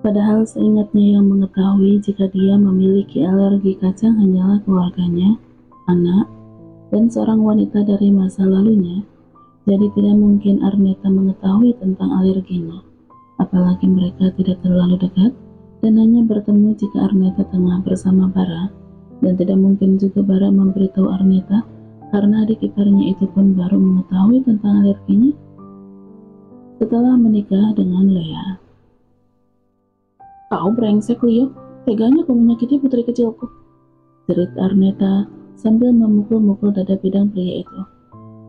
Padahal seingatnya yang mengetahui jika dia memiliki alergi kacang hanyalah keluarganya, anak, dan seorang wanita dari masa lalunya, jadi tidak mungkin Arneta mengetahui tentang alerginya. Apalagi mereka tidak terlalu dekat dan hanya bertemu jika Arneta tengah bersama Bara, dan tidak mungkin juga Bara memberitahu Arneta karena adik iparnya itu pun baru mengetahui tentang alerginya setelah menikah dengan Lea. "Kau brengsek, Leo. Teganya kau menyakiti putri kecilku," jerit Arneta sambil memukul-mukul dada bidang pria itu.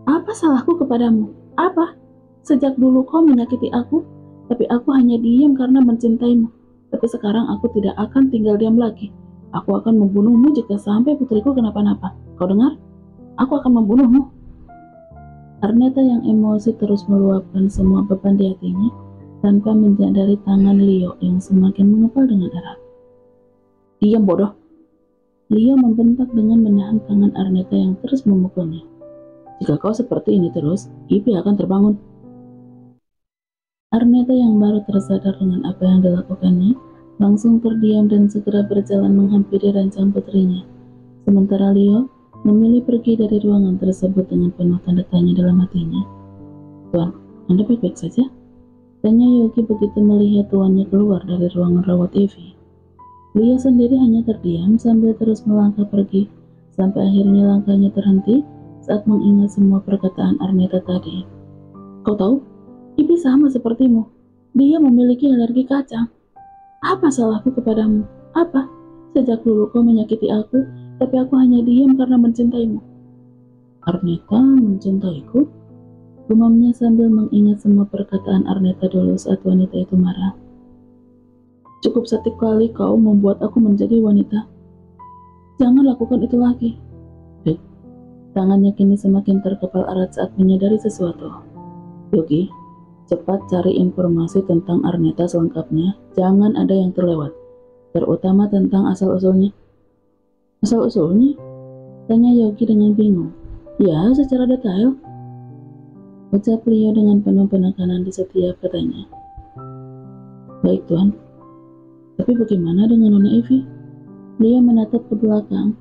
"Apa salahku kepadamu? Apa? Sejak dulu kau menyakiti aku, tapi aku hanya diam karena mencintaimu. Tapi sekarang aku tidak akan tinggal diam lagi. Aku akan membunuhmu jika sampai putriku kenapa-napa. Kau dengar? Aku akan membunuhmu." Arneta yang emosi terus meluapkan semua beban di hatinya tanpa menyadari tangan Leo yang semakin mengepal dengan erat. "Diam, bodoh!" Leo membentak dengan menahan tangan Arneta yang terus memukulnya. "Jika kau seperti ini terus, Ivy akan terbangun." Arneta yang baru tersadar dengan apa yang dilakukannya, langsung terdiam dan segera berjalan menghampiri ranjang putrinya. Sementara Leo memilih pergi dari ruangan tersebut dengan penuh tanda tanya dalam hatinya. "Tuan, Anda baik-baik saja?" tanya Yogi begitu melihat tuannya keluar dari ruangan rawat Ivy. Leo sendiri hanya terdiam sambil terus melangkah pergi, sampai akhirnya langkahnya terhenti saat mengingat semua perkataan Arneta tadi. "Kau tahu, Ivy sama sepertimu. Dia memiliki alergi kacang. Apa salahku kepadamu? Apa? Sejak dulu kau menyakiti aku, tapi aku hanya diam karena mencintaimu." "Arneta mencintaiku?" gumamnya sambil mengingat semua perkataan Arneta dulu saat wanita itu marah. "Cukup satu kali kau membuat aku menjadi wanita. Jangan lakukan itu lagi." Tangannya kini semakin terkepal erat saat menyadari sesuatu. "Yogi, cepat cari informasi tentang Arneta selengkapnya. Jangan ada yang terlewat, terutama tentang asal-usulnya." "Asal-usulnya?" tanya Yogi dengan bingung. "Ya, secara detail," ucap Leo dengan penuh penekanan di setiap katanya. "Baik, Tuan. Tapi bagaimana dengan Nona Ivy?" Leo menatap ke belakang,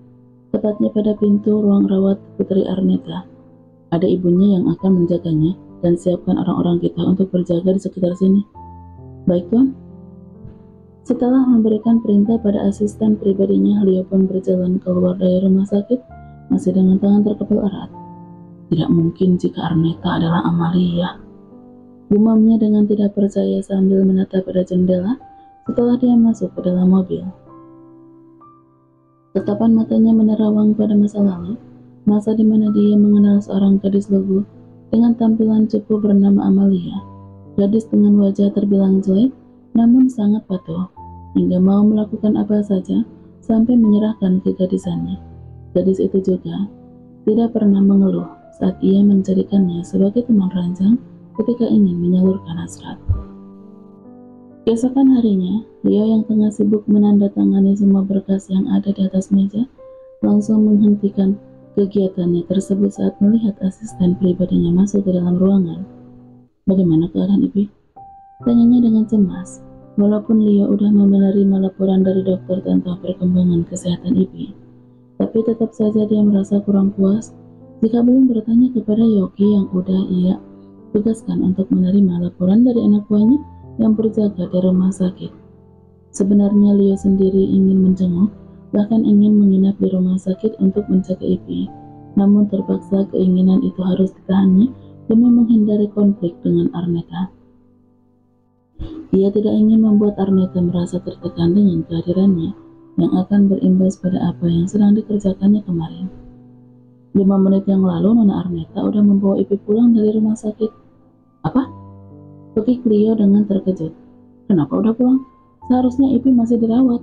tepatnya pada pintu ruang rawat putri Arneta. "Ada ibunya yang akan menjaganya, dan siapkan orang-orang kita untuk berjaga di sekitar sini." "Baik, Tuan." Setelah memberikan perintah pada asisten pribadinya, Leo pun berjalan keluar dari rumah sakit, masih dengan tangan terkepal erat. "Tidak mungkin jika Arneta adalah Amalia," gumamnya dengan tidak percaya sambil menatap pada jendela setelah dia masuk ke dalam mobil. Tatapan matanya menerawang pada masa lalu, masa di mana dia mengenal seorang gadis lugu dengan tampilan cupu bernama Amalia, gadis dengan wajah terbilang jelek namun sangat patuh, hingga mau melakukan apa saja sampai menyerahkan kegadisannya. Gadis itu juga tidak pernah mengeluh saat ia menjadikannya sebagai teman ranjang ketika ingin menyalurkan hasrat. Keesokan harinya, Leo yang tengah sibuk menandatangani semua berkas yang ada di atas meja, langsung menghentikan kegiatannya tersebut saat melihat asisten pribadinya masuk ke dalam ruangan. "Bagaimana keadaan Ibi?" tanyanya dengan cemas. Walaupun Leo udah menerima laporan dari dokter tentang perkembangan kesehatan Ibi, tapi tetap saja dia merasa kurang puas jika belum bertanya kepada Yogi yang udah ia tugaskan untuk menerima laporan dari anak buahnya yang berjaga di rumah sakit. Sebenarnya Leo sendiri ingin menjenguk, bahkan ingin menginap di rumah sakit untuk menjaga Ivy, namun terpaksa keinginan itu harus ditahannya demi menghindari konflik dengan Arneta. Ia tidak ingin membuat Arneta merasa tertekan dengan kehadirannya yang akan berimbas pada apa yang sedang dikerjakannya kemarin. 5 menit yang lalu Nona Arneta udah membawa Ivy pulang dari rumah sakit. "Apa?" Bekik Leo dengan terkejut. "Kenapa udah pulang? Seharusnya Ivy masih dirawat."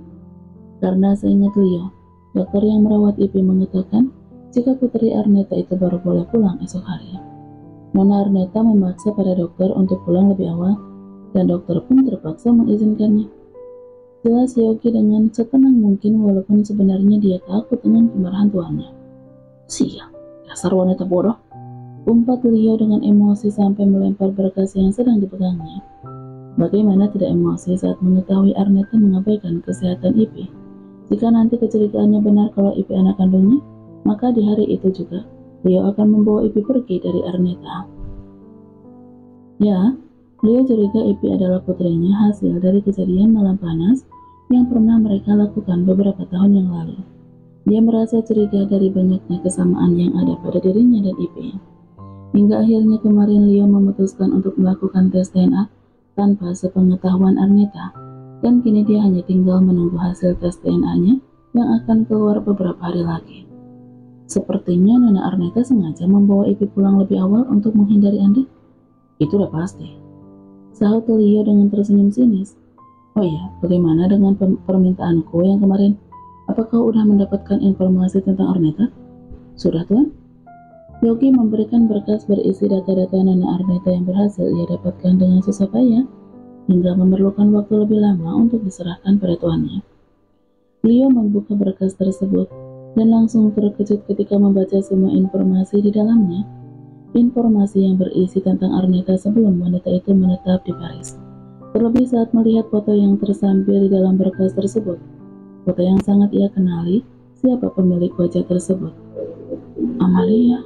Karena seingat Leo, dokter yang merawat Ivy mengatakan jika putri Arneta itu baru boleh pulang esok hari. Nona Arneta memaksa pada dokter untuk pulang lebih awal, dan dokter pun terpaksa mengizinkannya. Jelas Yogi dengan setenang mungkin walaupun sebenarnya dia takut dengan kemarahan tuannya. "Sial, dasar wanita bodoh," umpat Leo dengan emosi sampai melempar berkas yang sedang dipegangnya. Bagaimana tidak emosi saat mengetahui Arneta mengabaikan kesehatan Ipy? Jika nanti kecurigaannya benar kalau Ipy anak kandungnya, maka di hari itu juga Leo akan membawa Ipy pergi dari Arneta. Ya, Leo curiga Ipy adalah putrinya hasil dari kejadian malam panas yang pernah mereka lakukan beberapa tahun yang lalu. Dia merasa curiga dari banyaknya kesamaan yang ada pada dirinya dan Ipy. Hingga akhirnya kemarin Leo memutuskan untuk melakukan tes DNA tanpa sepengetahuan Arneta, dan kini dia hanya tinggal menunggu hasil tes DNA-nya yang akan keluar beberapa hari lagi. Sepertinya Nona Arneta sengaja membawa Ipy pulang lebih awal untuk menghindari Andi. Itu udah pasti, sahut Leo dengan tersenyum sinis. Oh iya, bagaimana dengan permintaanku yang kemarin? Apakah udah mendapatkan informasi tentang Arneta? Sudah, Tuan. Yogi memberikan berkas berisi data-data Nona Arneta yang berhasil ia dapatkan dengan susah payah, hingga memerlukan waktu lebih lama untuk diserahkan pada tuannya. Leo membuka berkas tersebut dan langsung terkejut ketika membaca semua informasi di dalamnya. Informasi yang berisi tentang Arneta sebelum wanita itu menetap di Paris. Terlebih saat melihat foto yang tersampil di dalam berkas tersebut. Foto yang sangat ia kenali, siapa pemilik wajah tersebut? Amalia.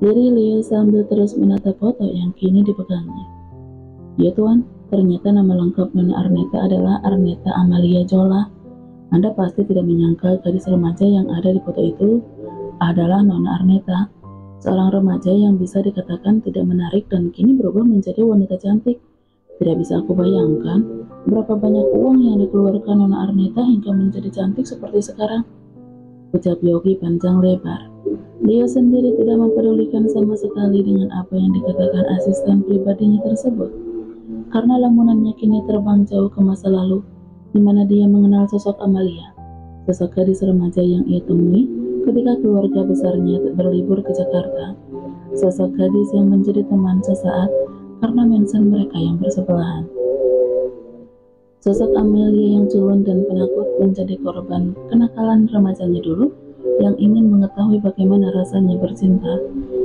Lirih Leo sambil terus menatap foto yang kini dipegangnya. Ya Tuan, ternyata nama lengkap Nona Arneta adalah Arneta Amalia Jola. Anda pasti tidak menyangka gadis remaja yang ada di foto itu adalah Nona Arneta, seorang remaja yang bisa dikatakan tidak menarik dan kini berubah menjadi wanita cantik. Tidak bisa aku bayangkan berapa banyak uang yang dikeluarkan Nona Arneta hingga menjadi cantik seperti sekarang, ucap Yogi panjang lebar. Leo sendiri tidak mempedulikan sama sekali dengan apa yang dikatakan asisten pribadinya tersebut, karena lamunannya kini terbang jauh ke masa lalu, di mana dia mengenal sosok Amalia, sosok gadis remaja yang ia temui ketika keluarga besarnya berlibur ke Jakarta, sosok gadis yang menjadi teman sesaat karena mensan mereka yang bersebelahan. Sosok Amalia yang culun dan penakut menjadi korban kenakalan remajanya dulu, yang ingin mengetahui bagaimana rasanya bercinta,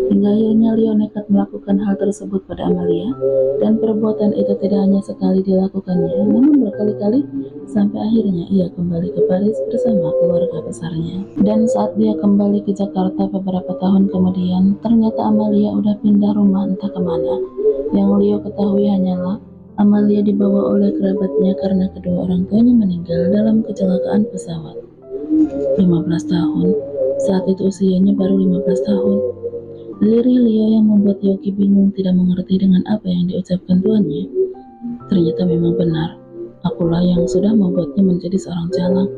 hingga akhirnya Leo nekat melakukan hal tersebut pada Amalia, dan perbuatan itu tidak hanya sekali dilakukannya, namun berkali-kali, sampai akhirnya ia kembali ke Paris bersama keluarga besarnya. Dan saat dia kembali ke Jakarta beberapa tahun kemudian, ternyata Amalia udah pindah rumah entah kemana. Yang Leo ketahui hanyalah Amalia dibawa oleh kerabatnya karena kedua orang tuanya meninggal dalam kecelakaan pesawat. 15 tahun, saat itu usianya baru 15 tahun. Lirih Leo yang membuat Yogi bingung tidak mengerti dengan apa yang diucapkan tuannya. Ternyata memang benar, akulah yang sudah membuatnya menjadi seorang jalang,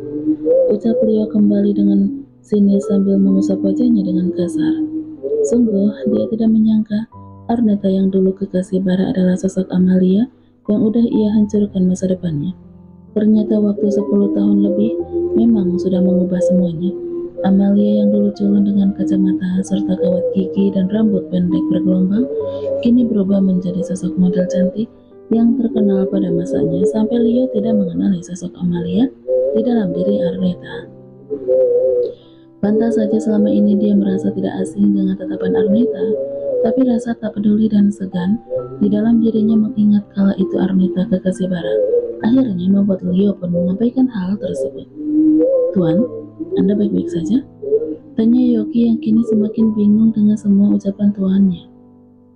ucap Leo kembali dengan sinis sambil mengusap wajahnya dengan kasar. Sungguh, dia tidak menyangka Arneta yang dulu kekasih bara adalah sosok Amalia yang udah ia hancurkan masa depannya. Ternyata waktu 10 tahun lebih memang sudah mengubah semuanya. Amalia yang dulu culun dengan kacamata serta kawat gigi dan rambut pendek bergelombang, kini berubah menjadi sosok model cantik yang terkenal pada masanya, sampai Leo tidak mengenali sosok Amalia di dalam diri Arneta. Pantas saja selama ini dia merasa tidak asing dengan tatapan Arneta, tapi rasa tak peduli dan segan di dalam dirinya mengingat kala itu Arneta kekasih bara, akhirnya membuat Leo pun mengabaikan hal tersebut. Tuan, Anda baik-baik saja? Tanya Yogi yang kini semakin bingung dengan semua ucapan tuannya.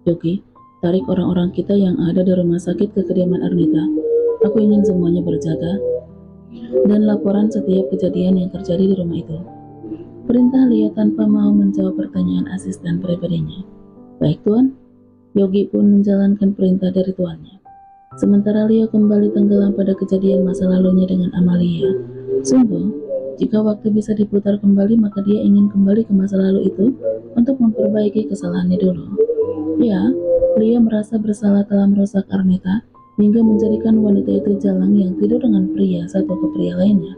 Yogi, tarik orang-orang kita yang ada di rumah sakit ke kediaman Arneta. Aku ingin semuanya berjaga dan laporan setiap kejadian yang terjadi di rumah itu. Perintah Leo tanpa mau menjawab pertanyaan asisten pribadinya. Baik Tuan. Yogi pun menjalankan perintah dari tuannya. Sementara Leo kembali tenggelam pada kejadian masa lalunya dengan Amalia. Sungguh, jika waktu bisa diputar kembali, maka dia ingin kembali ke masa lalu itu untuk memperbaiki kesalahannya dulu. Ya, Leo merasa bersalah telah merusak Arneta hingga menjadikan wanita itu jalang yang tidur dengan pria satu ke pria lainnya.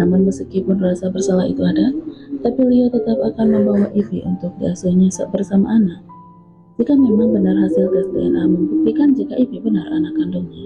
Namun meskipun rasa bersalah itu ada, tapi Leo tetap akan membawa Ipy untuk diasuhnya bersama Anna. Jika memang benar hasil tes DNA membuktikan jika Ipy benar anak kandungnya.